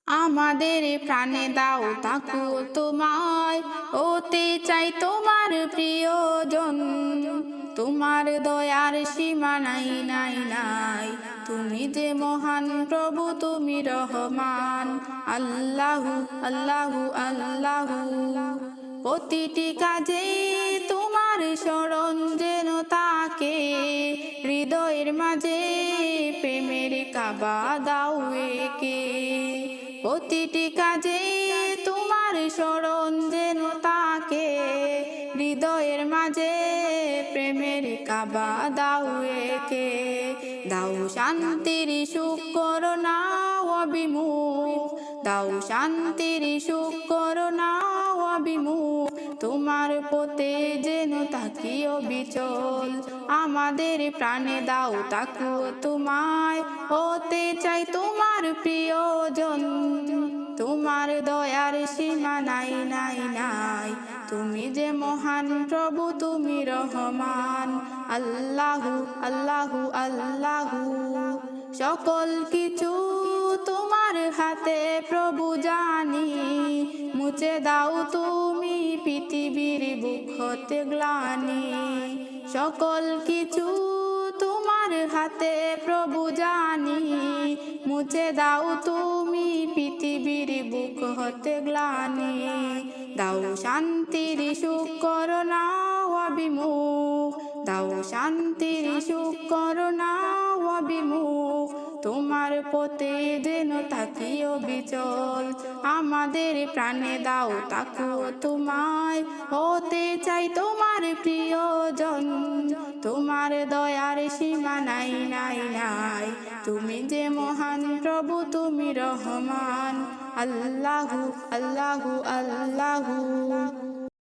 আমাদের প্রাণে দাও তাকু তোমায়, হতে চাই তোমার প্রিয়জন। তোমার দয়ার সীমা নাই নাই নাই, তুমি যে মহান প্রভু, তুমি রহমান। আল্লাহু আল্লাহু আল্লাহু, প্রতিটি কাজে তোমার স্মরণ যেন তাকে, হৃদয়ের মাঝে প্রেমের কাবা দাও একে। প্রতিটি কাজে তোমার স্মরণ যেন তাকে, হৃদয়ের মাঝে প্রেমের কাবা দাও একে। দাও শান্তির সুখ করো না অবিমুখ, দাও শান্তির সুখ করো না অবিমুখ, তোমার পথে যেন থাকি অবিচল। আমাদের প্রাণে দাও তাকু তোমায়, হতে চাই তোমার প্রিয়জন। তোমার দয়ার সীমা নাই নাই নাই, তুমি যে মহান প্রভু, তুমি রহমান। আল্লাহু আল্লাহু আল্লাহু, সকল কিছু তোমার হাতে প্রভু জানি, মুছে দাও তুমি পৃথিবীর বুক হতে গ্লানি। সকল কিছু তোমার হাতে প্রভু জানি, মুছে দাও তুমি পৃথিবীর বুক হতে গ্লানি। দাও শান্তির সুখ করো না অবিমুখ, দাও শান্তির সুখ করো না অবিমুখ, তোমার পথে যেন থাকি অবিচল। আমাদের প্রাণে দাও তাকু তোমায়, হতে চাই তোমার প্রিয়জন। তোমার দয়ার সীমা নাই নাই নাই, তুমি যে মহান প্রভু, তুমি রহমান। আল্লাহু আল্লাহু আল্লাহু।